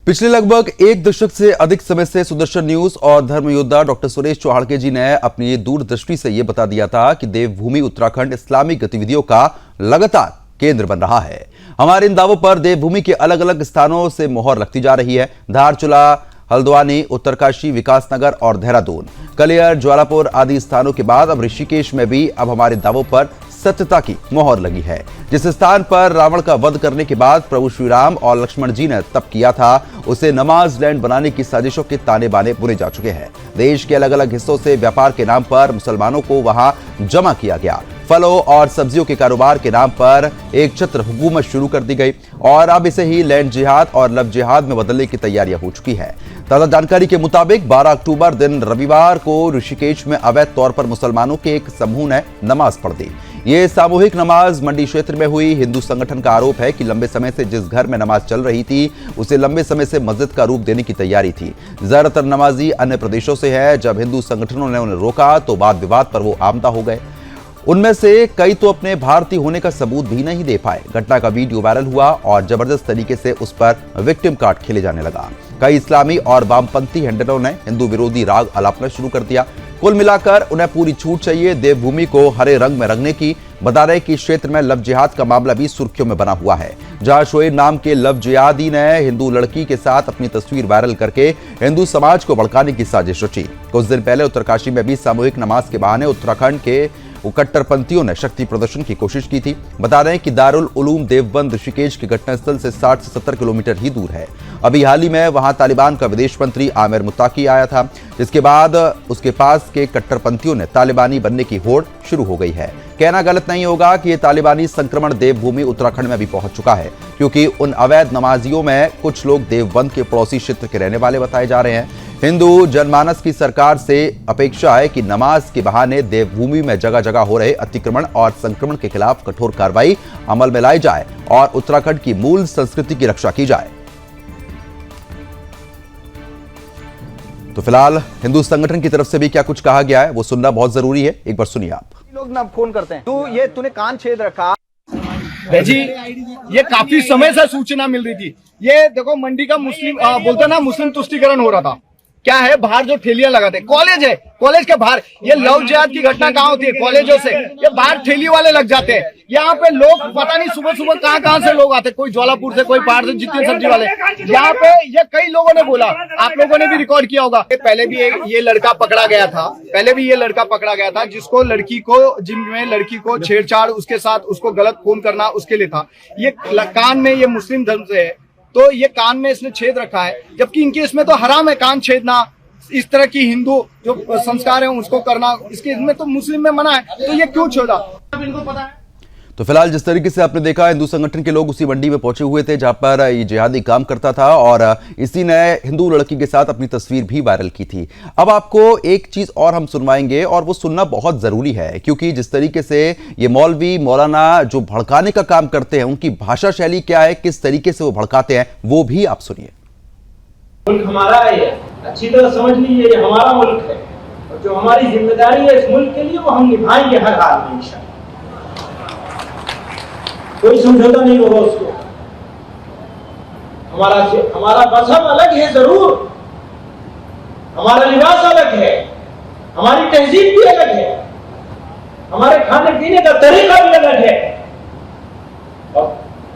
पिछले लगभग एक दशक से अधिक समय से सुदर्शन न्यूज और धर्म योद्धा डॉक्टर सुरेश चौहाड़के जी ने अपनी दूरदृष्टि से यह बता दिया था कि देवभूमि उत्तराखंड इस्लामी गतिविधियों का लगातार केंद्र बन रहा है। हमारे इन दावों पर देवभूमि के अलग अलग स्थानों से मोहर लगती जा रही है। धारचूला, हल्द्वानी, उत्तरकाशी, विकासनगर और देहरादून, कलियर, ज्वालापुर आदि स्थानों के बाद अब ऋषिकेश में भी अब हमारे दावों पर सत्यता की मोहर लगी है। जिस स्थान पर रावण का वध करने के बाद प्रभु श्री राम और लक्ष्मण जी ने तप किया था, उसे नमाज लैंड बनाने की साजिशों के ताने बाने बुने जा चुके हैं। देश के अलग अलग हिस्सों से व्यापार के नाम पर मुसलमानों को वहां जमा किया गया। फलों और सब्जियों के कारोबार के नाम पर एक छत्र हुकूमत शुरू कर दी गई और अब इसे ही लैंड जिहाद और लव जिहाद में बदलने की तैयारियां हो चुकी है। ताजा जानकारी के मुताबिक 12 अक्टूबर दिन रविवार को ऋषिकेश में अवैध तौर पर मुसलमानों के एक समूह ने नमाज पढ़ दी। ये सामूहिक नमाज मंडी क्षेत्र में हुई। हिंदू संगठन का आरोप है कि लंबे समय से जिस घर में नमाज चल रही थी, उसे लंबे समय से मस्जिद का रूप देने की तैयारी थी। ज्यादातर नमाजी अन्य प्रदेशों से है। जब हिंदू संगठनों ने उन्हें रोका तो वाद विवाद पर वो आमदा हो गए। उनमें से कई तो अपने भारतीय होने का सबूत भी नहीं दे पाए। घटना का वीडियो वायरल हुआ और जबरदस्त तरीके से उस पर विक्टिम कार्ड खेले जाने लगा। कई इस्लामी और वामपंथी हैंडलों ने हिंदू विरोधी राग अलापना शुरू कर दिया। कुल मिलाकर उन्हें पूरी छूट चाहिए देवभूमि को हरे रंग में रंगने की। बता रहे कि इस क्षेत्र में लव जिहाद का मामला भी सुर्खियों में बना हुआ है, जहां शोएब नाम के लव जिहादी ने हिंदू लड़की के साथ अपनी तस्वीर वायरल करके हिंदू समाज को भड़काने की साजिश रची। कुछ दिन पहले उत्तरकाशी में भी सामूहिक नमाज के बहाने उत्तराखंड के कट्टरपंथियों ने शक्ति प्रदर्शन की कोशिश की थी। बता रहे हैं कि दारुल उलूम देवबंद ऋषिकेश के घटनास्थल से 60 से 70 किलोमीटर ही दूर है। अभी हाल ही में वहां तालिबान का विदेश मंत्री आमिर मुत्ताकी आया था, जिसके बाद उसके पास के कट्टरपंथियों ने तालिबानी बनने की होड़ शुरू हो गई है। कहना गलत नहीं होगा कि यह तालिबानी संक्रमण देवभूमि उत्तराखंड में भी पहुंच चुका है, क्योंकि उन अवैध नमाजियों में कुछ लोग देवबंद के पड़ोसी क्षेत्र के रहने वाले बताए जा रहे हैं। हिंदू जनमानस की सरकार से अपेक्षा है कि नमाज के बहाने देवभूमि में जगह जगह हो रहे अतिक्रमण और संक्रमण के खिलाफ कठोर कार्रवाई अमल में लाई जाए और उत्तराखंड की मूल संस्कृति की रक्षा की जाए। तो फिलहाल हिंदू संगठन की तरफ से भी क्या कुछ कहा गया है वो सुनना बहुत जरूरी है। एक बार सुनिए आप। लोग ना फोन करते हैं, तूने कान छेद रखा जी। ये काफी समय से सूचना मिल रही थी। ये देखो मंडी का मुस्लिम बोलते ना मुस्लिम तुष्टीकरण हो रहा था। क्या है, बाहर जो ठेलियां लगाते, कॉलेज है, कॉलेज के बाहर ये लव जिहाद की घटना कहाँ होती है? कॉलेजों से ये बाहर ठेली वाले लग जाते हैं। यहाँ पे लोग पता नहीं सुबह सुबह कहाँ से लोग आते, कोई ज्वालापुर से, कोई पहाड़ से, जितने सब्जी वाले यहाँ पे। ये कई लोगों ने बोला, आप लोगों ने भी रिकॉर्ड किया होगा। पहले भी ये लड़का पकड़ा गया था, जिसको लड़की को, जिनमें लड़की को छेड़छाड़, उसके साथ उसको गलत फोन करना उसके लिए था। ये कान में, ये मुस्लिम धर्म से है तो ये कान में इसने छेद रखा है, जबकि इनके इसमें तो हराम है कान छेदना। इस तरह की हिंदू जो संस्कार है उसको करना, इसके इसमें तो मुस्लिम में मना है, तो ये क्यों छोड़ा? अब इनको पता है। तो फिलहाल जिस तरीके से आपने देखा, हिंदू संगठन के लोग उसी मंडी में पहुंचे हुए थे जहां पर ये जिहादी काम करता था और इसी ने हिंदू लड़की के साथ अपनी तस्वीर भी वायरल की थी। अब आपको एक चीज और हम सुनवाएंगे और वो सुनना बहुत जरूरी है, क्योंकि जिस तरीके से ये मौलवी मौलाना जो भड़काने का काम करते हैं, उनकी भाषा शैली क्या है, किस तरीके से वो भड़काते हैं, वो भी आप सुनिए। मुल्क हमारा है, अच्छी तरह समझ लीजिए, ये हमारा मुल्क है और जो हमारी जिम्मेदारी है इस मुल्क के लिए वो हम निभाएंगे हर हाल में इंशाअल्लाह। कोई समझौता नहीं होगा उसको। हमारा मजहब अलग है जरूर, हमारा लिबास अलग है, हमारी तहजीब भी अलग है, हमारे खाने पीने का तरीका भी अलग है। और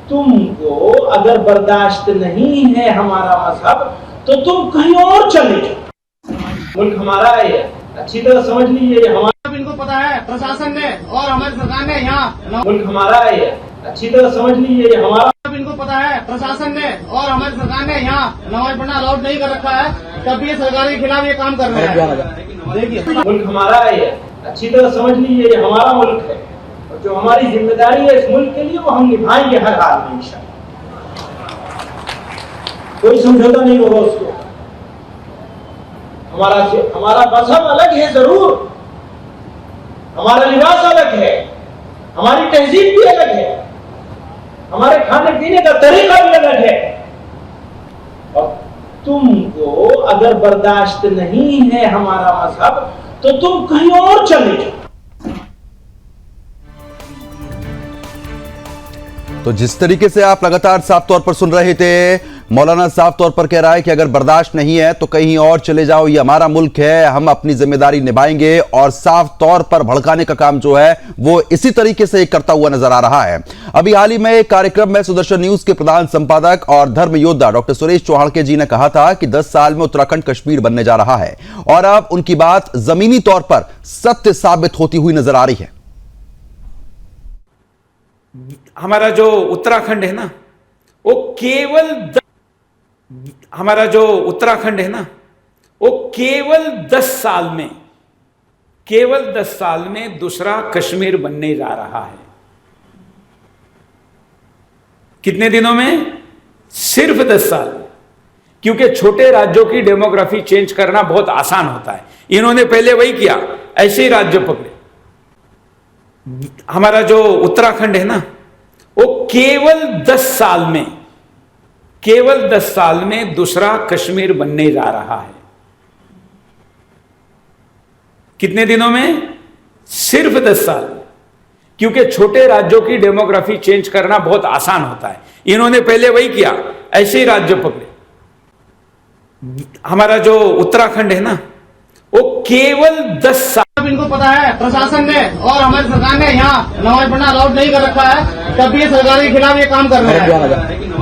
तुमको अगर बर्दाश्त नहीं है हमारा मजहब तो तुम कहीं और चले जाओ। मुल्क हमारा है, अच्छी तरह समझ लीजिए, हमारा इनको पता है, प्रशासन ने और हमारी सरकार ने यहाँ। मुल्क हमारा है, अच्छी तरह समझ लीजिए, हमारा इनको पता है, प्रशासन ने और हमारी सरकार ने यहाँ नमाज पढ़ना अलाउड नहीं कर रखा है, तब भी सरकार के खिलाफ ये काम कर रहे हैं। देखिए, मुल्क हमारा है, अच्छी तरह समझ लीजिए, हमारा मुल्क है और जो हमारी जिम्मेदारी है इस मुल्क के लिए वो हम निभाएंगे हर हाल में इंशाअल्लाह। कोई समझौता नहीं होगा उसको। हमारा मजहब अलग है जरूर, हमारा लिबास अलग है, हमारी तहजीब भी अलग है, हमारे खाने पीने का तरीका भी अलग है। और तुमको अगर बर्दाश्त नहीं है हमारा मजहब तो तुम कहीं और चले जाओ। तो जिस तरीके से आप लगातार साफ तौर पर सुन रहे थे, मौलाना साफ तौर पर कह रहा है कि अगर बर्दाश्त नहीं है तो कहीं और चले जाओ, ये हमारा मुल्क है, हम अपनी जिम्मेदारी निभाएंगे। और साफ तौर पर भड़काने का काम जो है वो इसी तरीके से करता हुआ नजर आ रहा है। अभी हाल ही में एक कार्यक्रम में सुदर्शन न्यूज के प्रधान संपादक और धर्म योद्धा डॉक्टर सुरेश चौहाड़के जी ने कहा था कि 10 साल में उत्तराखंड कश्मीर बनने जा रहा है, और अब उनकी बात जमीनी तौर पर सत्य साबित होती हुई नजर आ रही है। हमारा जो उत्तराखंड है ना, वो केवल 10 साल में दूसरा कश्मीर बनने जा रहा है। कितने दिनों में? सिर्फ 10 साल। क्योंकि छोटे राज्यों की डेमोग्राफी चेंज करना बहुत आसान होता है। इन्होंने पहले वही किया, ऐसे ही राज्य पकड़े। हमारा जो उत्तराखंड है ना, वो केवल 10 साल में दूसरा कश्मीर बनने जा रहा है। कितने दिनों में? सिर्फ 10 साल। क्योंकि छोटे राज्यों की डेमोग्राफी चेंज करना बहुत आसान होता है। इन्होंने पहले वही किया, ऐसे ही राज्य पकड़े। हमारा जो उत्तराखंड है ना, वो केवल 10 साल। इनको पता है, प्रशासन ने और हमारी सरकार ने यहाँ नमाज पढ़ना अलाउड नहीं कर रखा है, तब भी ये सरकार के खिलाफ ये काम कर रहे हैं।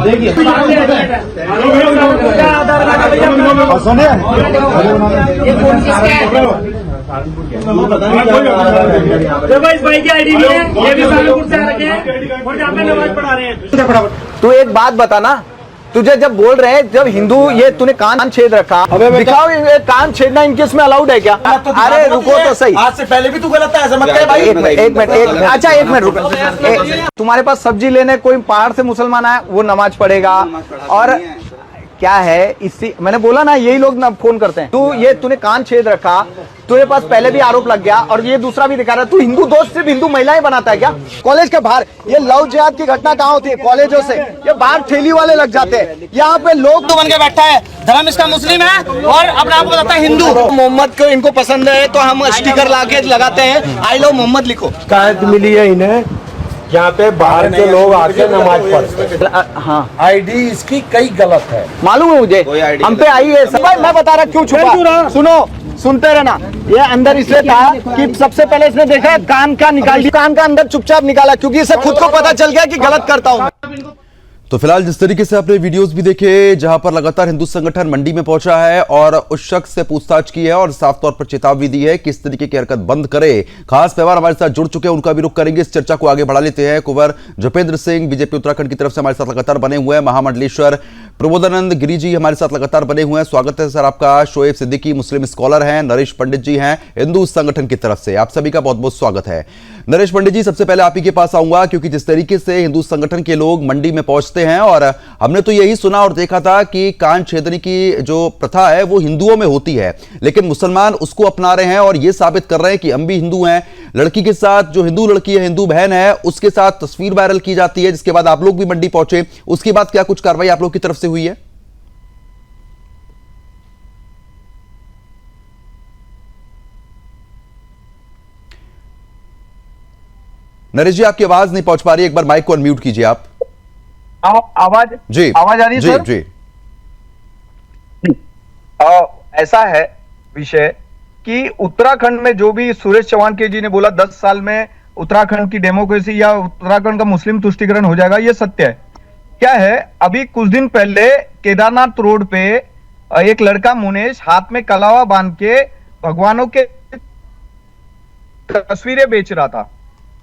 देखिए इस भाई की आईडी भी है, ये भी सालेपुर से आ रखे हैं और जहाँ पे नमाज पढ़ा रहे हैं। तू एक बात बता ना, तुझे जब बोल रहे हैं, जब हिंदू ये तूने कान छेद रखा, दिखाओ ये कान छेदना इनके इसमें अलाउड है क्या? अरे रुको तो सही, आज से पहले भी तू गलत है, ऐसा मत कह भाई। एक मिनट अच्छा एक मिनट रुको। तुम्हारे पास सब्जी लेने कोई पहाड़ से मुसलमान आया, वो नमाज पढ़ेगा। और क्या है इससे, मैंने बोला ना, यही लोग ना फोन करते हैं। तूने कान छेद रखा, तुझे पास पहले भी आरोप लग गया और ये दूसरा भी दिखा रहा है। तू हिंदू दोस्त सिर्फ हिंदू महिलाएं बनाता है क्या? कॉलेज के बाहर ये लव जिहाद की घटना कहाँ होती है? कॉलेजों से ये बाहर ठेली वाले लग जाते हैं। यहाँ पे लोग बन के बैठा है, धर्म इसका मुस्लिम है और अपने आप को बताता है हिंदू। मोहम्मद को इनको पसंद है तो हम स्टिकर लाके लगाते हैं, आई लव मोहम्मद लिखो। शिकायत मिली है इन्हें, यहाँ पे बाहर के लोग आके नमाज पढ़ते हैं। हाँ, आईडी इसकी कई गलत है, मालूम है मुझे, हम पे आई है। मैं बता रहा क्यों छुपा, सुनो, सुनते रहना। ये अंदर इसलिए था कि सबसे पहले इसने देखा कान का निकाल, कान का अंदर चुपचाप निकाला, क्योंकि इसे खुद को पता चल गया कि गलत करता हूँ। तो फिलहाल जिस तरीके से आपने वीडियोस भी देखे, जहां पर लगातार हिंदू संगठन मंडी में पहुंचा है और उस शख्स से पूछताछ की है और साफ तौर पर चेतावनी दी है कि इस तरीके की हरकत बंद करे। खास मेहमान हमारे साथ जुड़ चुके हैं, उनका भी रुख करेंगे। इस चर्चा को आगे बढ़ा लेते हैं। कुंवर जपेंद्र सिंह बीजेपी उत्तराखंड की तरफ से हमारे साथ लगातार बने हुए हैं। महामंडलेश्वर प्रबोधानंद गिरी जी हमारे साथ लगातार बने हुए हैं। स्वागत है सर आपका। शोएब सिद्दीकी मुस्लिम स्कॉलर हैं। नरेश पंडित जी हैं हिंदू संगठन की तरफ से। आप सभी का बहुत बहुत स्वागत है। नरेश पंडित जी, सबसे पहले आप ही के पास आऊंगा, क्योंकि जिस तरीके से हिंदू संगठन के लोग मंडी में पहुंचते हैं, और हमने तो यही सुना और देखा था कि कान छेदने की जो प्रथा है वो हिंदुओं में होती है, लेकिन मुसलमान उसको अपना रहे हैं और ये साबित कर रहे हैं कि हम भी हिंदू हैं। लड़की के साथ, जो हिंदू लड़की है, हिंदू बहन है, उसके साथ तस्वीर वायरल की जाती है, जिसके बाद आप लोग भी मंडी पहुंचे। उसके बाद क्या कुछ कार्रवाई आप लोग की तरफ से हुई है? नरेश जी, आपकी आवाज नहीं पहुंच पा रही, एक बार माइक को अनम्यूट कीजिए आप। आवाज जी, आवाज आ रही है सर? जी। ऐसा है विषय कि उत्तराखंड में जो भी सुरेश चौहाड़के जी ने बोला 10 साल में उत्तराखंड की डेमोक्रेसी या उत्तराखंड का मुस्लिम तुष्टिकरण हो जाएगा, ये सत्य है। क्या है, अभी कुछ दिन पहले केदारनाथ रोड पे एक लड़का मुनेश हाथ में कलावा बांध के भगवानों के तस्वीरें बेच रहा था।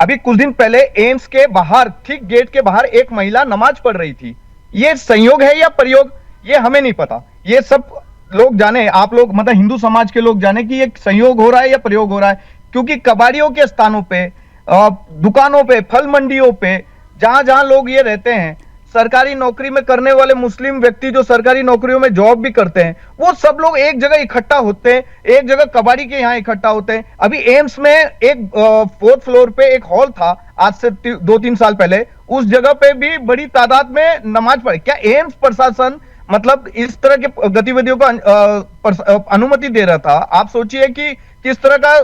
अभी कुछ दिन पहले एम्स के बाहर, ठीक गेट के बाहर, एक महिला नमाज पढ़ रही थी। ये संयोग है या प्रयोग, ये हमें नहीं पता। ये सब लोग जाने, आप लोग मतलब हिंदू समाज के लोग जाने कि ये संयोग हो रहा है या प्रयोग हो रहा है। क्योंकि कबाड़ियों के स्थानों पे, दुकानों पे, फल मंडियों पे, जहां जहां लोग ये रहते हैं, सरकारी नौकरी में करने वाले मुस्लिम व्यक्ति जो सरकारी नौकरियों में जॉब भी करते हैं, वो सब लोग एक जगह इकट्ठा होते हैं, एक जगह कबाड़ी के यहाँ इकट्ठा होते हैं। अभी एम्स में एक 4th फ्लोर पे एक हॉल था, आज से 2-3 साल पहले, उस जगह पे भी बड़ी तादाद में नमाज पढ़े। क्या एम्स प्रशासन मतलब इस तरह के गतिविधियों को अनुमति दे रहा था? आप सोचिए कि किस तरह का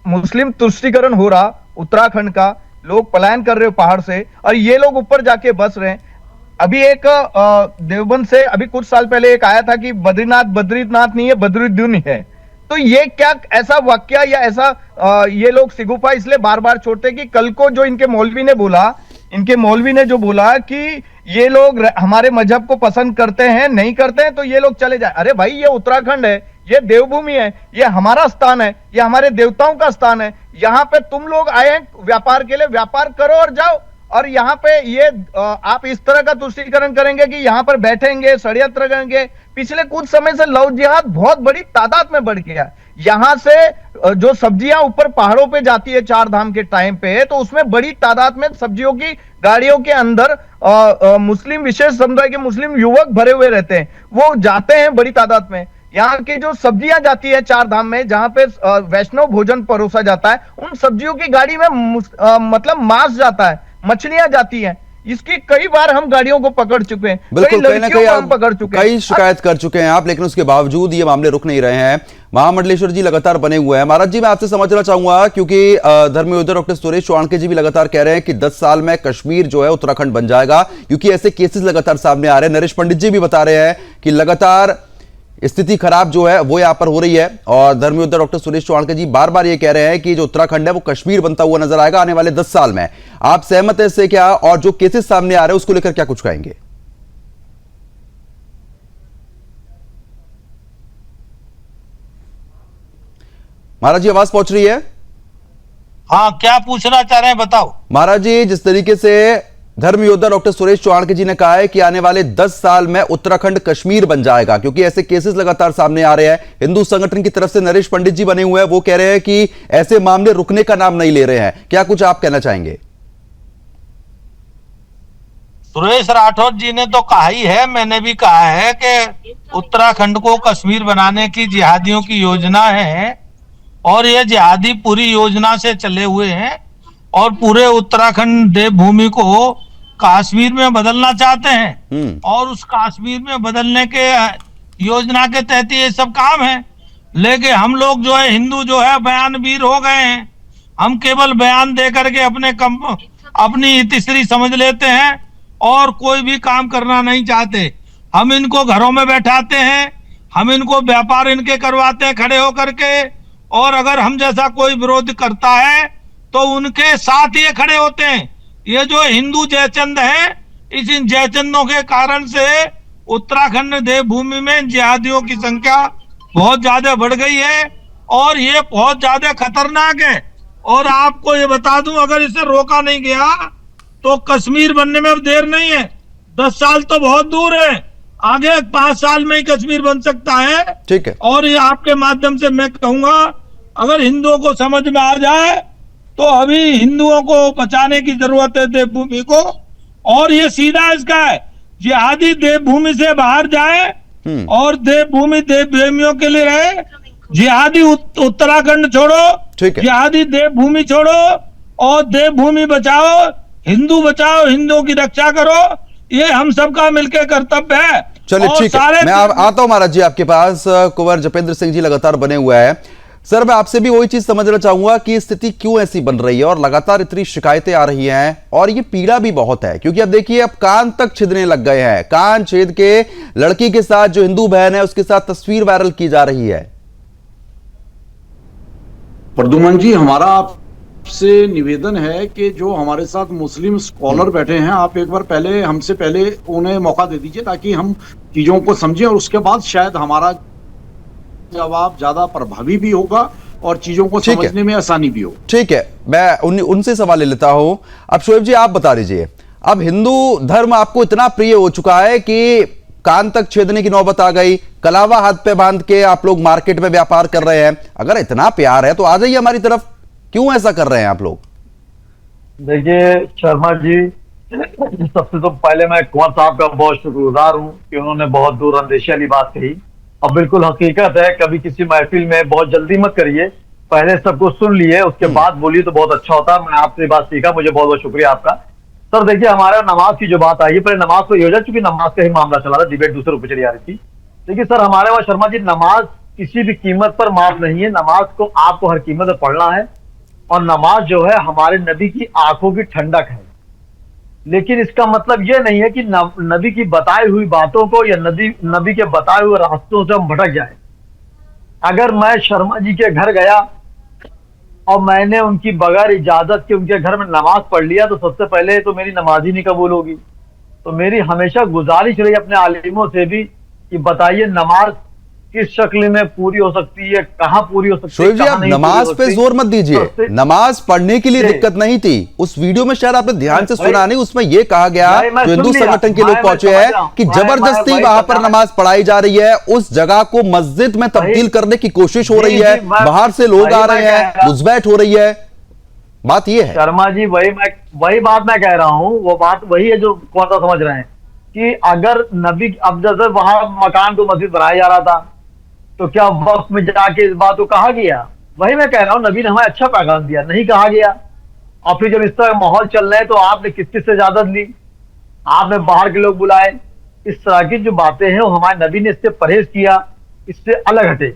मुस्लिम तुष्टीकरण हो रहा उत्तराखंड का। लोग पलायन कर रहे हो पहाड़ से और ये लोग ऊपर जाके बस रहे हैं। अभी एक देवबंद से अभी कुछ साल पहले एक आया था कि बद्रीनाथ नहीं है, बद्रुद्दीन है। तो ये क्या ऐसा वाक्य या ऐसा ये लोग सिगुफा इसलिए बार बार छोड़ते कि कल को जो इनके मौलवी ने जो बोला कि ये लोग हमारे मजहब को पसंद करते हैं, नहीं करते हैं तो ये लोग चले जाए। अरे भाई, ये उत्तराखंड है, ये देवभूमि है, ये हमारा स्थान है, ये हमारे देवताओं का स्थान है। यहाँ पे तुम लोग आए हैं व्यापार के लिए, व्यापार करो और जाओ। और यहाँ पे ये आप इस तरह का तुष्टीकरण करेंगे कि यहाँ पर बैठेंगे, षड्यंत्र करेंगे। पिछले कुछ समय से लव जिहाद बहुत बड़ी तादाद में बढ़ गया है। यहाँ से जो सब्जियां ऊपर पहाड़ों पे जाती है 4 धाम के टाइम पे, तो उसमें बड़ी तादाद में सब्जियों की गाड़ियों के अंदर मुस्लिम, विशेष समुदाय के मुस्लिम युवक भरे हुए रहते हैं। वो जाते हैं बड़ी तादाद में। यहाँ की जो सब्जियां जाती है 4 धाम में, जहां पे वैष्णव भोजन परोसा जाता है, उन सब्जियों की गाड़ी में मतलब मांस जाता है, मछलियां जाती हैं। इसकी कई बार हम गाड़ियों को पकड़ चुके हैं, बिल्कुल, कहीं ना कहीं हम पकड़ चुके हैं, कई शिकायत कर चुके हैं आप, लेकिन उसके बावजूद ये मामले रुक नहीं रहे हैं। महामंडलेश्वर जी लगातार बने हुए हैं। महाराज जी, मैं आपसे समझना चाहूंगा, क्योंकि धर्मयोद्धा डॉक्टर सुरेश चौहान जी भी लगातार कह रहे हैं कि 10 साल में कश्मीर जो है उत्तराखंड बन जाएगा, क्योंकि ऐसे केसेस लगातार सामने आ रहे हैं। नरेश पंडित जी भी बता रहे हैं कि लगातार स्थिति खराब जो है वो यहां पर हो रही है, और धर्मयोद्धा डॉक्टर सुरेश चौहान जी बार बार ये कह रहे हैं कि जो उत्तराखंड है वो कश्मीर बनता हुआ नजर आएगा आने वाले 10 साल में। आप सहमत हैं इससे क्या, और जो केसेस सामने आ रहे हैं उसको लेकर क्या कुछ कहेंगे? महाराज जी, आवाज पहुंच रही है? हाँ, क्या पूछना चाह रहे हैं बताओ। महाराज जी, जिस तरीके से धर्मयोद्धा डॉक्टर सुरेश चौहान जी ने कहा है कि आने वाले 10 साल में उत्तराखंड कश्मीर बन जाएगा, क्योंकि ऐसे केसेस लगातार सामने आ रहे हैं। हिंदू संगठन की तरफ से नरेश पंडित जी बने हुए हैं, वो कह रहे हैं कि ऐसे मामले रुकने का नाम नहीं ले रहे हैं। क्या कुछ आप कहना चाहेंगे? सुरेश राठौर जी ने तो कहा ही है, मैंने भी कहा है कि उत्तराखंड को कश्मीर बनाने की जिहादियों की योजना है, और ये जिहादी पूरी योजना से चले हुए हैं और पूरे उत्तराखंड देवभूमि को कश्मीर में बदलना चाहते हैं। और उस कश्मीर में बदलने के योजना के तहत ये सब काम है। लेकिन हम लोग जो है, हिंदू जो है, बयानवीर हो गए हैं। हम केवल बयान दे करके अपनी हितैषी समझ लेते हैं और कोई भी काम करना नहीं चाहते। हम इनको घरों में बैठाते हैं, हम इनको व्यापार इनके करवाते हैं खड़े होकर के, और अगर हम जैसा कोई विरोध करता है तो उनके साथ ये खड़े होते हैं। ये जो हिंदू जयचंद है, इस इन जयचंदों के कारण से उत्तराखंड देवभूमि में जिहादियों की संख्या बहुत ज्यादा बढ़ गई है, और ये बहुत ज्यादा खतरनाक है। और आपको ये बता दूं, अगर इसे रोका नहीं गया तो कश्मीर बनने में अब देर नहीं है। 10 साल तो बहुत दूर है, आगे 5 साल में ही कश्मीर बन सकता है। ठीक है। और ये आपके माध्यम से मैं कहूंगा, अगर हिंदुओं को समझ में आ जाए तो अभी हिंदुओं को बचाने की जरूरत है देवभूमि को। और ये सीधा इसका है, जिहादी देवभूमि से बाहर जाए और देवभूमि देव प्रेमियों के लिए रहे। जिहादी उत्तराखंड छोड़ो, जिहादी देवभूमि छोड़ो, और देवभूमि बचाओ, हिंदू बचाओ, हिंदुओं की रक्षा करो। ये हम सबका मिलकर कर्तव्य है। चलिए, ठीक है, मैं आता हूं महाराज जी आपके पास। कुंवर जपेंद्र सिंह जी लगातार बने हुए हैं। सर, मैं आपसे भी वही चीज समझना चाहूंगा कि स्थिति क्यों ऐसी बन रही है और लगातार इतनी शिकायतें आ रही हैं, और ये पीड़ा भी बहुत है, क्योंकि अब देखिए, अब कान तक छिदने लग गए हैं। कान छेद के लड़की के साथ जो हिंदू बहन है उसके साथ तस्वीर वायरल की जा रही है। प्रद्युमन जी, हमारा आपसे निवेदन है कि जो हमारे साथ मुस्लिम स्कॉलर बैठे हैं, आप एक बार पहले हमसे पहले उन्हें मौका दे दीजिए, ताकि हम चीजों को समझें, और उसके बाद शायद हमारा जवाब ज्यादा प्रभावी भी होगा और चीजों को समझने में आसानी भी हो। ठीक है, मैं उनसे सवाल ले लेता हूं। अब शोएब जी, आप बता दीजिए, अब हिंदू धर्म आपको इतना प्रिय हो चुका है कि कान तक छेदने की नौबत आ गई, कलावा हाथ पे बांध के आप लोग मार्केट में व्यापार कर रहे हैं। अगर इतना प्यार है तो आ जाइए हमारी तरफ, क्यों ऐसा कर रहे हैं आप लोग? देखिए शर्मा जी, सबसे तो पहले मैं कुंवर साहब का बहुत शुक्रगुजार हूं कि उन्होंने बहुत दूरअंदेशी वाली बात कही। अब बिल्कुल हकीकत है, कभी किसी महफिल में बहुत जल्दी मत करिए, पहले सबको सुन लिए उसके बाद बोलिए तो बहुत अच्छा होता। मैं आपसे बात सीखा, मुझे बहुत बहुत शुक्रिया आपका। सर देखिए, हमारे नमाज की जो बात आई है, पहले नमाज को योजना, चूंकि नमाज का ही मामला चला था, डिबेट दूसरे रूप में चली आ रही थी। देखिए सर, हमारे वहां शर्मा जी, नमाज किसी भी कीमत पर माफ नहीं है। नमाज को आपको हर कीमत पर पढ़ना है, और नमाज जो है हमारे नबी की आंखों की ठंडक है। लेकिन इसका मतलब ये नहीं है कि नबी की बताई हुई बातों को या नबी के बताए हुए रास्तों से हम भटक जाए। अगर मैं शर्मा जी के घर गया और मैंने उनकी बगैर इजाजत के उनके घर में नमाज पढ़ लिया तो सबसे पहले तो मेरी नमाज ही नहीं कबूल होगी। तो मेरी हमेशा गुजारिश रही अपने आलिमों से भी कि बताइए नमाज किस शक्ल में पूरी हो सकती है, कहाँ पूरी हो सकती है। शोएब जी, आप नमाज पे जोर मत दीजिए, नमाज पढ़ने के लिए दिक्कत नहीं थी। उस वीडियो में शायद आपने ध्यान से सुना नहीं, उसमें यह कहा गया जो हिंदू संगठन के लोग पहुंचे हैं कि जबरदस्ती वहां पर नमाज पढ़ाई जा रही है, उस जगह को मस्जिद में तब्दील करने की कोशिश हो रही है, बाहर से लोग आ रहे हैं, घुसपैठ हो रही है। बात यह है शर्मा जी, वही बात मैं कह रहा हूँ, वो बात वही है जो कौन सा समझ रहे हैं कि अगर नबी, अब जैसे वहां मकान को मस्जिद बनाया जा रहा था तो क्या वक्त में जाके इस बात को कहा गया? वही मैं कह रहा हूँ, नबी ने हमें अच्छा पैगाम दिया, नहीं कहा गया। और फिर जब इस तरह माहौल चल रहे हैं तो आपने किस किस से इजाजत ली? आपने बाहर के लोग बुलाए। इस तरह की जो बातें हैं वो हमारे नबी ने इससे परहेज किया, इससे अलग हटे।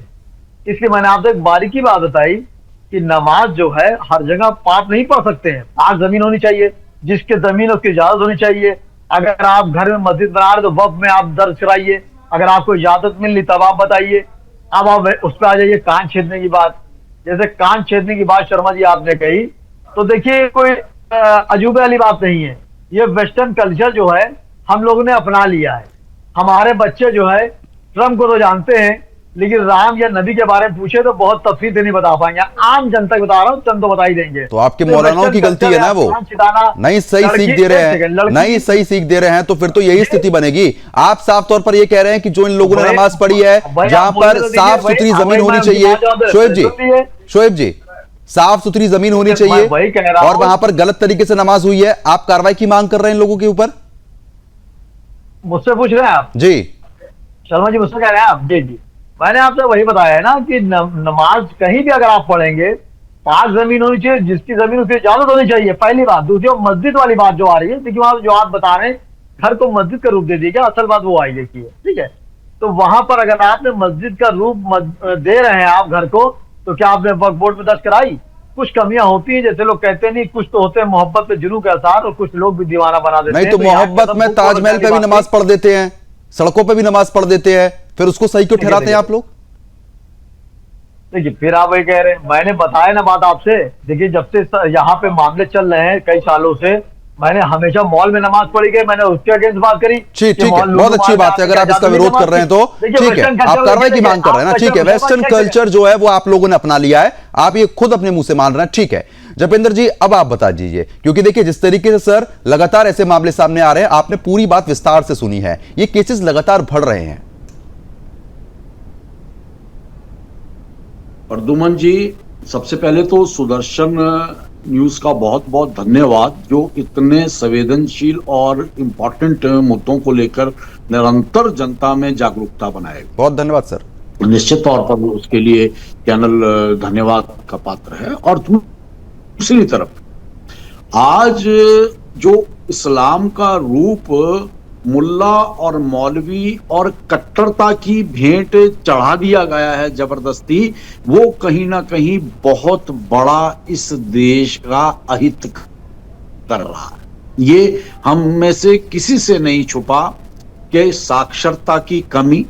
इसलिए मैंने आपसे एक बारीकी बात बताई कि नमाज जो है हर जगह पाक नहीं पढ़ सकते हैं, पाक जमीन होनी चाहिए, जिसके जमीन उसकी इजाजत होनी चाहिए। अगर आप घर में मस्जिद बना रहे तो वक्त में आप दर्ज कराइए, अगर आपको इजाजत मिल ली तब आप बताइए। अब आप उस पर आ जाइए कान छेदने की बात। जैसे कान छेदने की बात शर्मा जी आपने कही, तो देखिए कोई अजूबे वाली बात नहीं है। ये वेस्टर्न कल्चर जो है हम लोगों ने अपना लिया है। हमारे बच्चे जो है ट्रम्प को तो जानते हैं, लेकिन राम या नबी के बारे में पूछे तो बहुत तफसील से नहीं बता पाएंगे। आम जनता बता रहा हूँ, चंद तो बता ही देंगे। तो आपके मौलानाओं की गलती है ना, वो नहीं सही सीख दे रहे हैं, नहीं सही सीख दे रहे हैं, तो फिर तो यही स्थिति बनेगी। आप साफ तौर पर ये कह रहे हैं कि जो इन लोगों ने नमाज पढ़ी है, जहां पर साफ सुथरी जमीन होनी चाहिए, शोएब जी साफ सुथरी जमीन होनी चाहिए, और वहां पर गलत तरीके से नमाज हुई है, आप कार्रवाई की मांग कर रहे हैं इन लोगों के ऊपर? मुझसे पूछ रहे हैं आप? जी शर्मा जी मुझसे कह रहे हैं आप? जी जी, मैंने आपसे वही बताया है ना कि नमाज कहीं भी अगर आप पढ़ेंगे पाक जमीन होनी चाहिए, जिसकी जमीन उसकी इजाजत होनी चाहिए, पहली बात। दूसरी मस्जिद वाली बात जो आ रही है, देखिए वहां जो आप बता रहे हैं घर को मस्जिद का रूप दे दीजिए, असल बात वो आई देखिए, ठीक है। तो वहां पर अगर आपने मस्जिद का रूप दे रहे हैं आप घर को, तो क्या आपने वक्फ बोर्ड में दर्ज कराई? कुछ कमियां होती हैं, जैसे लोग कहते नहीं, कुछ तो होते हैं मोहब्बत पे जुनू के आसार, और कुछ लोग भी दीवाना बना देते हैं। नहीं तो मोहब्बत में ताजमहल पे भी नमाज पढ़ देते हैं, सड़कों पे भी नमाज पढ़ देते हैं, फिर उसको सही क्यों ठहराते हैं आप लोग? देखिए फिर आप वही कह रहे हैं, मैंने बताया ना बात आपसे। देखिए जब से यहाँ पे मामले चल रहे हैं कई सालों से, मैंने हमेशा मॉल में नमाज पढ़ी गई, मैंने उसके अगेंस्ट बात करी। ठीक है, बहुत अच्छी बात है। अगर आप इसका विरोध कर रहे हैं तो ठीक है, आप कार्रवाई की मांग कर रहे हैं ना, ठीक है। वेस्टर्न कल्चर जो है वो आप लोगों ने अपना लिया है, आप ये खुद अपने मुंह से मान रहे हैं, ठीक है। जपेंद्र जी अब आप बता दीजिए, क्योंकि देखिए जिस तरीके से सर लगातार ऐसे मामले सामने आ रहे हैं, आपने पूरी बात विस्तार से सुनी है, ये केसेस लगातार बढ़ रहे हैं। प्रद्युमन जी, सबसे पहले तो सुदर्शन न्यूज का बहुत बहुत धन्यवाद, जो इतने संवेदनशील और इम्पोर्टेंट मुद्दों को लेकर निरंतर जनता में जागरूकता बनाए। बहुत धन्यवाद सर। निश्चित तौर पर उसके लिए चैनल धन्यवाद का पात्र है। और दूसरी तरफ आज जो इस्लाम का रूप मुल्ला और मौलवी और कट्टरता की भेंट चढ़ा दिया गया है जबरदस्ती, वो कहीं ना कहीं बहुत बड़ा इस देश का अहित कर रहा है। ये हम में से किसी से नहीं छुपा कि साक्षरता की कमी,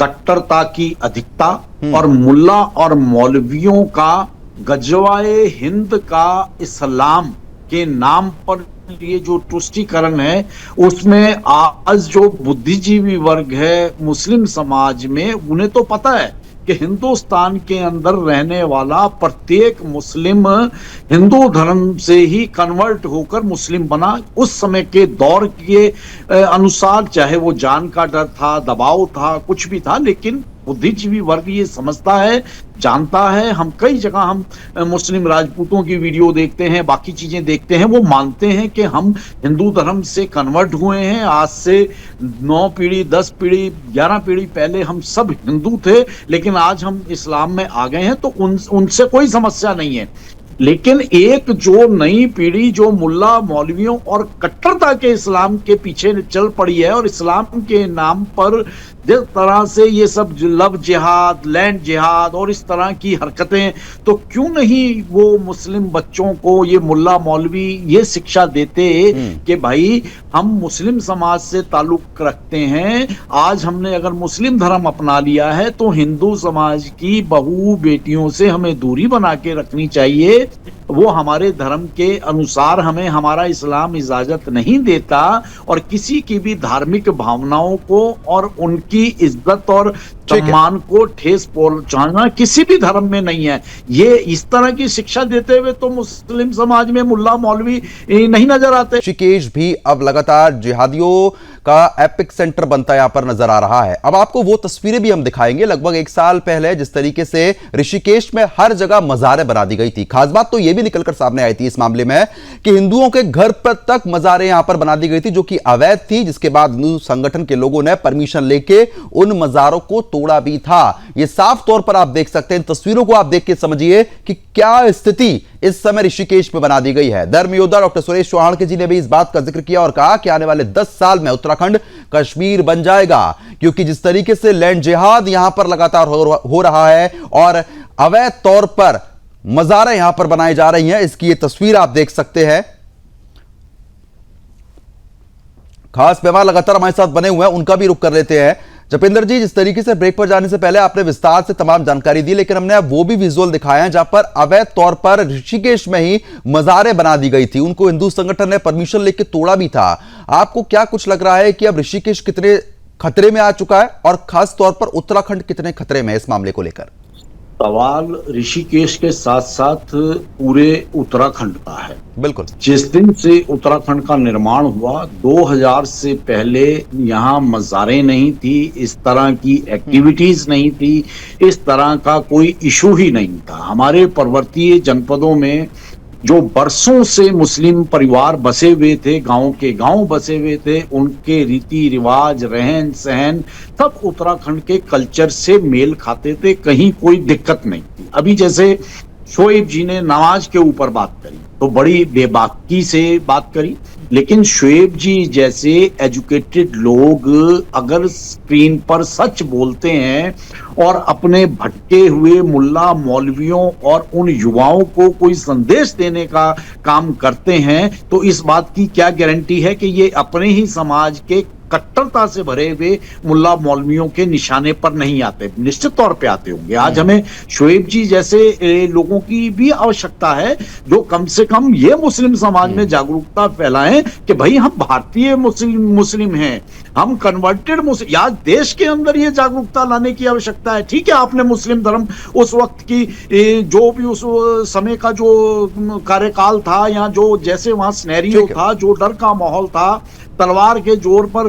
कट्टरता की अधिकता और मुल्ला और मौलवियों का गजवाए हिंद का इस्लाम के नाम पर ये जो तुष्टीकरण है, उसमें आज जो बुद्धिजीवी वर्ग है मुस्लिम समाज में, उन्हें तो पता है कि हिंदुस्तान के अंदर रहने वाला प्रत्येक मुस्लिम हिंदू धर्म से ही कन्वर्ट होकर मुस्लिम बना। उस समय के दौर के अनुसार, चाहे वो जान का डर था, दबाव था, कुछ भी था, लेकिन बुद्धिजीवी वर्ग ये समझता है, जानता है। हम कई जगह हम मुस्लिम राजपूतों की वीडियो देखते हैं, बाकी चीजें देखते हैं, वो मानते हैं कि हम हिंदू धर्म से कन्वर्ट हुए हैं। आज से 9 पीढ़ी, 10 पीढ़ी, 11 पीढ़ी पहले हम सब हिंदू थे, लेकिन आज हम इस्लाम में आ गए हैं, तो उनसे कोई समस्या नहीं है। लेकिन एक जो नई पीढ़ी जो मुल्ला मौलवियों और कट्टरता के इस्लाम के पीछे चल पड़ी है और इस्लाम के नाम पर जिस तरह से ये सब लव जिहाद, लैंड जिहाद और इस तरह की हरकतें, तो क्यों नहीं वो मुस्लिम बच्चों को ये मुल्ला मौलवी ये शिक्षा देते कि भाई हम मुस्लिम समाज से ताल्लुक रखते हैं, आज हमने अगर मुस्लिम धर्म अपना लिया है तो हिंदू समाज की बहू बेटियों से हमें दूरी बना के रखनी चाहिए। वो हमारे धर्म के अनुसार हमें हमारा इस्लाम इजाजत नहीं देता और किसी की भी धार्मिक भावनाओं को और उनकी इज्जत और सम्मान को ठेस पहुंचाना किसी भी धर्म में नहीं है। ये इस तरह की शिक्षा देते हुए तो मुस्लिम समाज में मुल्ला मौलवी नहीं नजर आते। ऋषिकेश भी अब लगातार जिहादियों का एपिक सेंटर बनता यहां पर नजर आ रहा है। अब आपको वो तस्वीरें भी हम दिखाएंगे। लगभग 1 साल पहले जिस तरीके से ऋषिकेश में हर जगह मजारें बना दी गई थी, खास बात तो यह भी निकलकर सामने आई थी इस मामले में कि हिंदुओं के घर पर तक मजारें यहां पर बना दी गई थी जो कि अवैध थी, जिसके बाद हिंदू संगठन के लोगों ने परमिशन लेके उन मजारों को तोड़ा भी था। यह साफ तौर पर आप देख सकते हैं, इन तस्वीरों को आप देख के समझिए कि क्या स्थिति इस समय ऋषिकेश में बना दी गई है। धर्म योद्धा डॉक्टर सुरेश चौहान जी ने भी इस बात का जिक्र किया और कहा कि आने वाले 10 साल में उत्तराखंड कश्मीर बन जाएगा, क्योंकि जिस तरीके से लैंड जिहाद यहां पर लगातार हो रहा है और अवैध तौर पर मजारें यहां पर बनाई जा रही हैं, इसकी ये तस्वीर आप देख सकते हैं। खास मेहमान लगातार हमारे साथ बने हुए हैं, उनका भी रुख कर लेते हैं। जपेंद्र जी, जिस तरीके से ब्रेक पर जाने से पहले आपने विस्तार से तमाम जानकारी दी, लेकिन हमने अब वो भी विजुअल दिखाया है जहां पर अवैध तौर पर ऋषिकेश में ही मजारें बना दी गई थी, उनको हिंदू संगठन ने परमिशन लेकर तोड़ा भी था। आपको क्या कुछ लग रहा है कि अब ऋषिकेश कितने खतरे में आ चुका है और खास तौर पर उत्तराखंड कितने खतरे में है इस मामले को लेकर? सवाल ऋषिकेश के साथ साथ पूरे उत्तराखंड का है। बिल्कुल। जिस दिन से उत्तराखंड का निर्माण हुआ 2000 से पहले यहाँ मज़ारें नहीं थी, इस तरह की एक्टिविटीज नहीं थी, इस तरह का कोई इशू ही नहीं था। हमारे पर्वतीय जनपदों में जो बरसों से मुस्लिम परिवार बसे हुए थे, गांव के गांव बसे हुए थे, उनके रीति रिवाज, रहन सहन सब उत्तराखंड के कल्चर से मेल खाते थे, कहीं कोई दिक्कत नहीं थी। अभी जैसे शोएब जी ने नमाज के ऊपर बात करी तो बड़ी बेबाकी से बात करी, लेकिन शोएब जी जैसे एजुकेटेड लोग अगर स्क्रीन पर सच बोलते हैं और अपने भटके हुए मुल्ला मौलवियों और उन युवाओं को कोई संदेश देने का काम करते हैं, तो इस बात की क्या गारंटी है कि ये अपने ही समाज के कट्टरता से भरे हुए मुल्ला मौलवियों के निशाने पर नहीं आते? निश्चित तौर पे आते होंगे। आज हमें शोएब जी जैसे लोगों की भी आवश्यकता है जो कम से कम ये मुस्लिम समाज में जागरूकता फैलाएं कि भाई हम भारतीय मुस्लिम हैं, हम कन्वर्टेड मुस्लिम। या देश के अंदर ये जागरूकता लाने की आवश्यकता है। ठीक है, आपने मुस्लिम धर्म उस वक्त की जो भी उस समय का जो कार्यकाल था या जो जैसे वहां सिनेरियो था, जो डर का माहौल था, तलवार के जोर पर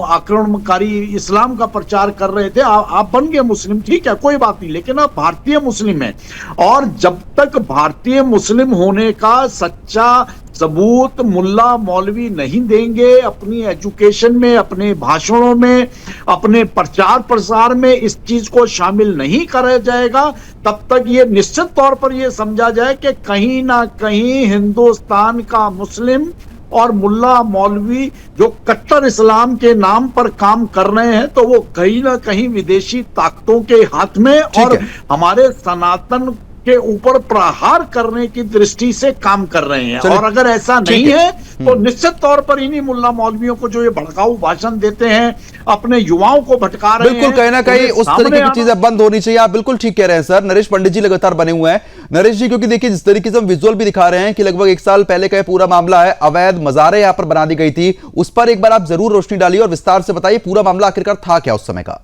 आक्रमणकारी इस्लाम का प्रचार कर रहे थे, आप बन गए मुस्लिम, ठीक है, कोई बात नहीं, लेकिन आप भारतीय मुस्लिम हैं। और जब तक भारतीय मुस्लिम होने का सच्चा सबूत मुल्ला मौलवी नहीं देंगे अपनी एजुकेशन में, अपने भाषणों में, अपने प्रचार प्रसार में इस चीज को शामिल नहीं करा जाएगा, तब तक ये निश्चित तौर पर यह समझा जाए कि कहीं ना कहीं हिंदुस्तान का मुस्लिम और मुल्ला मौलवी जो कट्टर इस्लाम के नाम पर काम कर रहे हैं, तो वो कहीं ना कहीं विदेशी ताकतों के हाथ में और हमारे सनातन के ऊपर प्रहार करने की दृष्टि से काम कर रहे हैं। और अगर ऐसा नहीं है तो निश्चित तौर पर इन्हीं मुल्ला मौलवियों को जो ये भड़काऊ भाषण देते हैं, अपने युवाओं को भटका रहे हैं, बिल्कुल कहीं ना कहीं उस तरीके की चीजें बंद होनी चाहिए। आप बिल्कुल ठीक कह रहे हैं सर। नरेश पंडित जी लगातार बने हुए हैं। नरेश जी, क्योंकि देखिए जिस तरीके से हम विजुअल भी दिखा रहे हैं कि लगभग 1 साल पहले का पूरा मामला है, अवैध मजारें यहां पर बना दी गई थी, उस पर एक बार आप जरूर रोशनी डालिए और विस्तार से बताइए पूरा मामला आखिरकार था क्या उस समय का।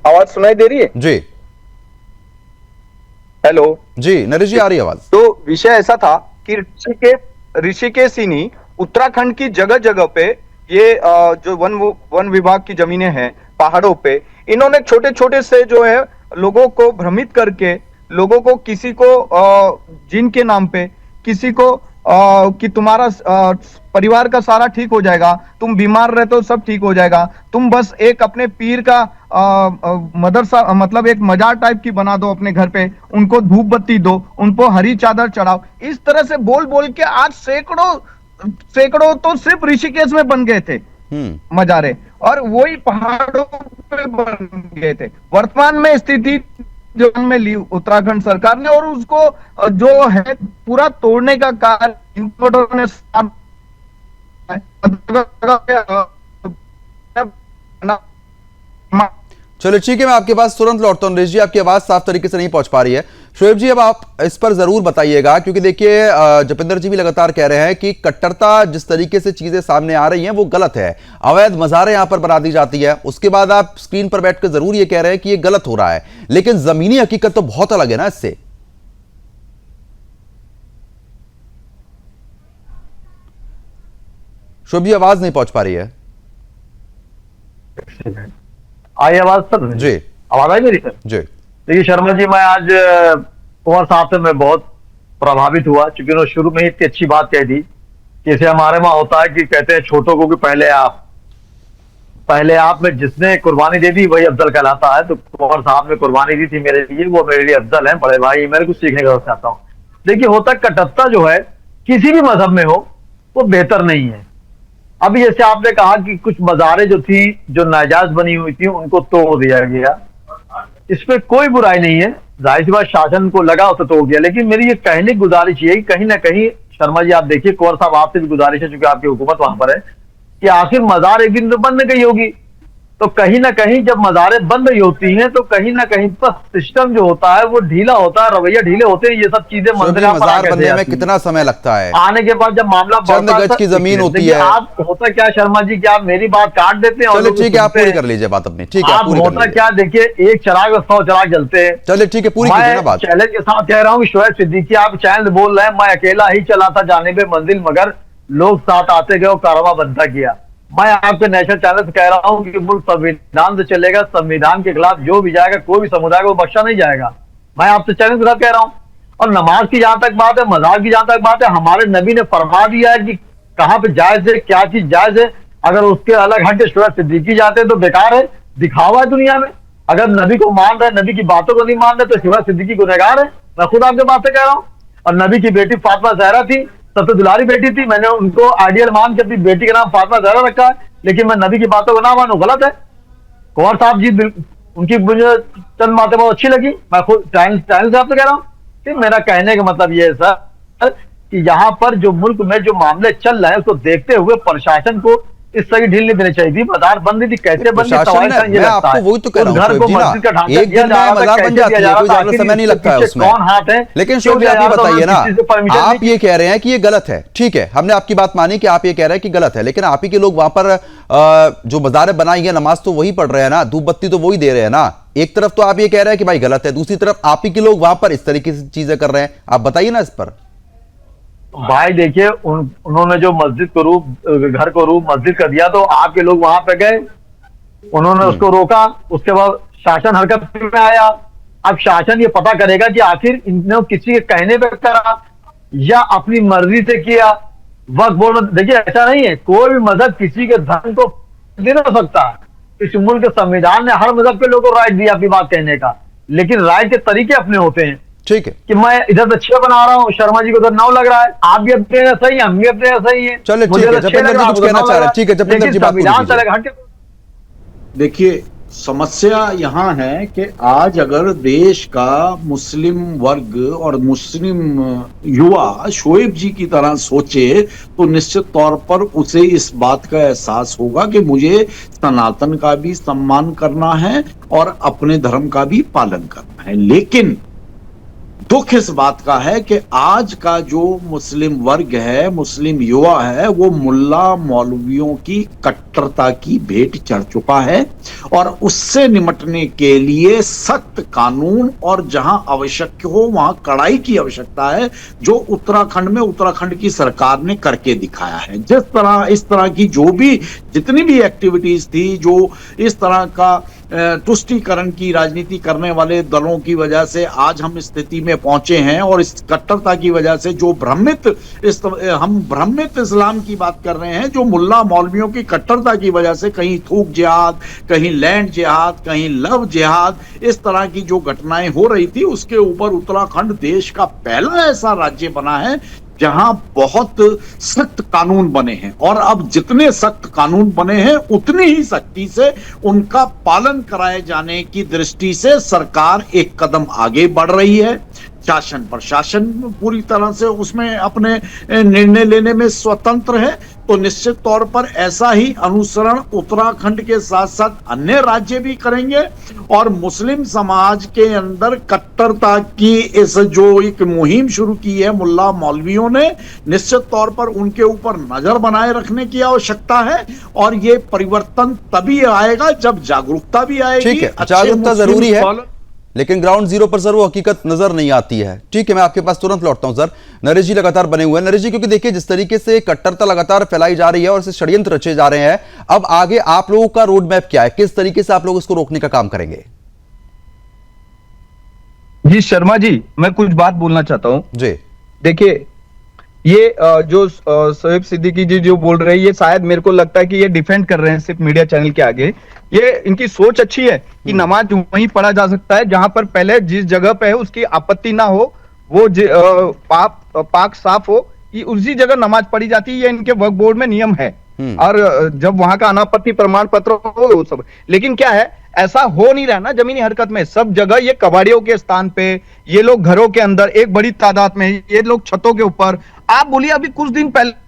आवाज सुनाई दे रही है जी? हेलो जी नरेश जी, आ रही आवाज। तो विषय ऐसा था कि ऋषिकेश ही नहीं, उत्तराखंड की जगह जगह पे ये जो वन विभाग की जमीनें हैं पहाड़ों पे, इन्होंने छोटे छोटे से जो है लोगों को भ्रमित करके, लोगों को किसी को जिन के नाम पे, किसी को कि तुम्हारा परिवार का सारा ठीक हो जाएगा, तुम बीमार रहते हो सब ठीक हो जाएगा, तुम बस एक अपने पीर का मदरसा मतलब एक मजार टाइप की बना दो अपने घर पे, उनको धूप बत्ती दो, उनको हरी चादर चढ़ाओ। इस तरह से बोल बोल के आज सैकड़ों तो सिर्फ ऋषिकेश में बन गए थे मजारे, और वही पहाड़ों पे बन गए थे। वर्तमान में स्थिति जो में ली उत्तराखंड सरकार ने, और उसको जो है पूरा तोड़ने का कार्य इन्वर्टर ने चलो ठीक है, मैं आपके पास तुरंत लौटता हूं। नरेश जी, आपकी आवाज साफ तरीके से नहीं पहुंच पा रही है। शोएब जी, अब आप इस पर जरूर बताइएगा, क्योंकि देखिए जपिंदर जी भी लगातार कह रहे हैं कि कट्टरता जिस तरीके से चीजें सामने आ रही हैं वो गलत है। अवैध मज़ारें यहां पर बना दी जाती है, उसके बाद आप स्क्रीन पर बैठकर जरूर ये कह रहे हैं कि ये गलत हो रहा है, लेकिन जमीनी हकीकत तो बहुत अलग है ना इससे। शोएब जी, आवाज नहीं पहुंच पा रही है। आई आवाज सर? जी, आवाज आई मेरी सर? जी। देखिए शर्मा जी, मैं आज कुंवर साहब से मैं बहुत प्रभावित हुआ, क्योंकि उन्होंने शुरू में ही इतनी अच्छी बात कही थी कि जैसे हमारे वहां होता है कि कहते हैं छोटों को कि पहले आप में जिसने कुर्बानी दे दी वही अफजल कहलाता है। तो कुंवर साहब ने कुर्बानी दी थी मेरे लिए, वो मेरे लिए अफजल है, बड़े भाई, मैंने कुछ सीखने का चाहता हूँ। देखिए होता कटत्ता जो है किसी भी मजहब में हो वो बेहतर नहीं है। अभी जैसे आपने कहा कि कुछ मज़ारें जो थी जो नाजायज बनी हुई थी उनको तोड़ दिया गया, इसमें कोई बुराई नहीं है, जाहिर सी बात शासन को लगा तो तोड़ दिया। लेकिन मेरी ये कहने की गुजारिश ये कहीं ना कहीं शर्मा जी आप देखिए, कुंवर साहब आपसे भी गुजारिश है चूंकि आपकी हुकूमत वहां पर है, कि आखिर मज़ार एक दिन तो बंद गई होगी, तो कहीं ना कहीं जब मज़ारें बंद रही होती हैं तो कहीं ना कहीं पर सिस्टम जो होता है वो ढीला होता है, रवैया ढीले होते हैं, ये सब चीजें मज़ार बनने में कितना समय लगता है, आने के बाद जब मामला चंद गज की जमीन होती है। आप होता क्या शर्मा जी कि आप मेरी बात काट देते हैं। चलिए ठीक है, आप पूरी कर लीजिए बात अपनी। ठीक है, आप होता क्या, देखिए एक चिराग 100 चिराग जलते हैं। चलिए ठीक है, पूरी कीजिए ना बात। चैलेंज के साथ कह रहा हूँ, शोएब सिद्दीकी आप चैलेंज बोल रहे हैं, मैं अकेला ही चला था जानिबे मंजिल, मगर लोग साथ आते गए और कारवां बनता किया। मैं आपके नेशनल चैनल से कह रहा हूं कि मुल्क संविधान से चलेगा, संविधान के खिलाफ जो भी जाएगा कोई भी समुदाय को बख्शा नहीं जाएगा। मैं आपसे चैनल के साथ कह रहा हूं। और नमाज की जहां तक बात है, मज़ार की जहां तक बात है, हमारे नबी ने फरमा दिया है कि कहां पे जायज है, क्या चीज जायज है। अगर उसके अलग हट के शोएब सिद्दीकी जाते हैं तो बेकार है, दिखावा है दुनिया में। अगर नबी को मान रहे, नबी की बातों को नहीं मान रहे तो शोएब सिद्दीकी गुनहगार है। मैं खुद आपके बात से कह रहा हूँ। और नबी की बेटी फातिमा ज़हरा थी, सबसे दुलारी बेटी थी, मैंने उनको आइडियल मान के अपनी बेटी का नाम फातिमा ज़हरा रखा है, लेकिन मैं नबी की बातों को ना मानूं गलत है। कुंवर साहब जी उनकी मुझे चंद बातें बहुत अच्छी लगी, मैं खुद चैनल से आपसे कह रहा हूँ। मेरा कहने का मतलब ये है सर कि यहाँ पर जो मुल्क में जो मामले चल रहे हैं उसको देखते हुए प्रशासन को इस तरह की ढील नहीं देनी चाहिए थी। मज़ार बंद थी, कैसे बंद थी, मैं आपको वही तो कह रहा हूं, एक दिन में मज़ार बन जाती है, कोई ज्यादा समय नहीं लगता है उसमें। कौन हाथ है? लेकिन शोएब जी आप ये बताइए ना, आप ये कह रहे हैं कि ये गलत है, ठीक है, हमने आपकी बात मानी कि आप ये कह रहे हैं कि गलत है, लेकिन आप ही के लोग वहां पर जो मज़ारें बनाई है, नमाज तो वही पढ़ रहे हैं ना, धूप बत्ती तो वही दे रहे हैं ना। एक तरफ तो आप ये कह रहे हैं कि भाई गलत है, दूसरी तरफ आप ही के लोग वहां पर इस तरीके से चीजें कर रहे हैं, आप बताइए ना इस पर। भाई देखिए उन्होंने जो मस्जिद को रूप, घर को रूप मस्जिद कर दिया, तो आपके लोग वहां पे गए, उन्होंने उसको रोका, उसके बाद शासन हरकत में आया। अब शासन ये पता करेगा कि आखिर इन्होंने किसी के कहने पे करा या अपनी मर्जी से किया। वक्त बोर्ड में देखिए ऐसा नहीं है, कोई भी मजहब किसी के धर्म को नहीं हो सकता। इस मुल्क के संविधान ने हर मजहब के लोगों को राइट दिया अपनी बात कहने का, लेकिन राइट के तरीके अपने होते हैं। ठीक है कि मैं इधर तो 6 बना रहा हूँ, शर्मा जी को उधर 9 लग रहा है, आप भी अपने सही है, हम भी अपने सही है। चलिए ठीक है, जपिंदर जी कुछ कहना चाह रहे हैं, ठीक है जपिंदर जी बात कीजिए। देखिए समस्या यहाँ है कि आज अगर देश का मुस्लिम वर्ग और मुस्लिम युवा शोएब जी की तरह सोचे तो निश्चित तौर पर उसे इस बात का एहसास होगा कि मुझे सनातन का भी सम्मान करना है और अपने धर्म का भी पालन करना है। लेकिन दुख इस बात का है कि आज का जो मुस्लिम वर्ग है, मुस्लिम युवा है, वो मुल्ला मौलवियों की कट्टरता की भेंट चढ़ चुका है और उससे निपटने के लिए सख्त कानून और जहां आवश्यक हो वहां कड़ाई की आवश्यकता है, जो उत्तराखंड में उत्तराखंड की सरकार ने करके दिखाया है। जिस तरह इस तरह की जो भी जितनी भी एक्टिविटीज थी, जो इस तरह का तुष्टीकरण की राजनीति करने वाले दलों की वजह से आज हम इस स्थिति में पहुंचे हैं, और इस कट्टरता की वजह से जो हम भ्रमित इस्लाम की बात कर रहे हैं, जो मुल्ला मौलवियों की कट्टरता की वजह से कहीं थूक जिहाद, कहीं लैंड जिहाद, कहीं लव जिहाद, इस तरह की जो घटनाएं हो रही थी, उसके ऊपर उत्तराखंड देश का पहला ऐसा राज्य बना है जहां बहुत सख्त कानून बने हैं, और अब जितने सख्त कानून बने हैं उतनी ही सख्ती से उनका पालन कराए जाने की दृष्टि से सरकार एक कदम आगे बढ़ रही है। शासन प्रशासन पूरी तरह से उसमें अपने निर्णय लेने में स्वतंत्र है, तो निश्चित तौर पर ऐसा ही अनुसरण उत्तराखंड के साथ साथ अन्य राज्य भी करेंगे, और मुस्लिम समाज के अंदर कट्टरता की इस जो एक मुहिम शुरू की है मुल्ला मौलवियों ने, निश्चित तौर पर उनके ऊपर नजर बनाए रखने की आवश्यकता है, और ये परिवर्तन तभी आएगा जब जागरूकता भी आएगी। ठीक है, जागरूकता जरूरी है, लेकिन ग्राउंड जीरो पर सर वो हकीकत नजर नहीं आती है। ठीक है, मैं आपके पास तुरंत लौटता हूं सर। नरेश जी लगातार बने हुए हैं। नरेश जी, क्योंकि देखिए जिस तरीके से कट्टरता लगातार फैलाई जा रही है और इसे षड्यंत्र रचे जा रहे हैं, अब आगे आप लोगों का रोड मैप क्या है? किस तरीके से आप लोग इसको रोकने का काम करेंगे? जी शर्मा जी, मैं कुछ बात बोलना चाहता हूं जी। देखिए, ये जो शोएब सिद्दीकी जी जो बोल रहे हैं, ये शायद मेरे को लगता है कि ये डिफेंड कर रहे हैं सिर्फ मीडिया चैनल के आगे। ये इनकी सोच अच्छी है कि नमाज वहीं पढ़ा जा सकता है जहां पर पहले जिस जगह पे है उसकी आपत्ति ना हो, वो पाक साफ हो, ये उसी जगह नमाज पढ़ी जाती है। ये इनके वक्फ बोर्ड में नियम है, और जब वहां का अनापत्ति प्रमाण पत्र हो वो सब। लेकिन क्या है, ऐसा हो नहीं रहा ना जमीनी हरकत में। सब जगह ये कबाड़ियों के स्थान पे, ये लोग घरों के अंदर एक बड़ी तादाद में, ये लोग छतों के ऊपर। आप बोलिए, अभी कुछ दिन पहले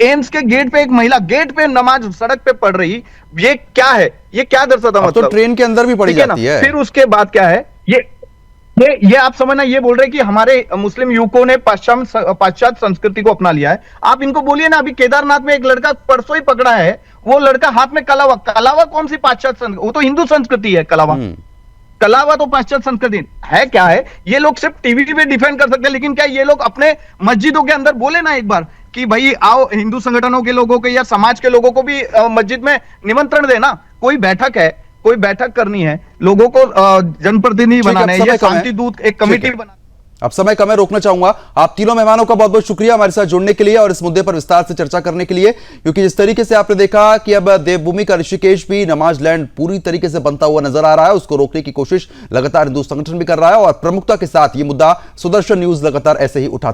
एम्स के गेट पे एक महिला गेट पे नमाज सड़क पे पढ़ रही, ये क्या है? ये क्या दर्शाता? मतलब तो ट्रेन के अंदर भी पढ़ी जाती है। फिर उसके बाद क्या है, ये आप समझना, ये बोल रहे हैं कि हमारे मुस्लिम युवकों ने पाश्चात्य संस्कृति को अपना लिया है। आप इनको बोलिए ना, अभी केदारनाथ में एक लड़का परसों ही पकड़ा है, वो लड़का हाथ में कलावा कौन सी पाश्चात्य, वो तो हिंदू संस्कृति है। कलावा तो पाश्चात्य संस्कृति है। क्या है, ये लोग सिर्फ टीवी पे डिफेंड कर सकते हैं, लेकिन क्या ये लोग अपने मस्जिदों के अंदर बोले ना एक बार कि भाई आओ, हिंदू संगठनों के लोगों को या समाज के लोगों को भी मस्जिद में निमंत्रण देना। कोई बैठक करनी है, लोगों को जनप्रतिनिधि बनाना है, ये शांति दूत एक कमेटी बना। अब समय कम है, रोकना चाहूंगा। आप तीनों मेहमानों का बहुत बहुत शुक्रिया हमारे साथ जुड़ने के लिए और इस मुद्दे पर विस्तार से चर्चा करने के लिए, क्योंकि जिस तरीके से आपने देखा कि अब देवभूमि का ऋषिकेश भी नमाज लैंड पूरी तरीके से बनता हुआ नजर आ रहा है, उसको रोकने की कोशिश लगातार हिंदू संगठन भी कर रहा है, और प्रमुखता के साथ ये मुद्दा सुदर्शन न्यूज लगातार ऐसे ही उठाता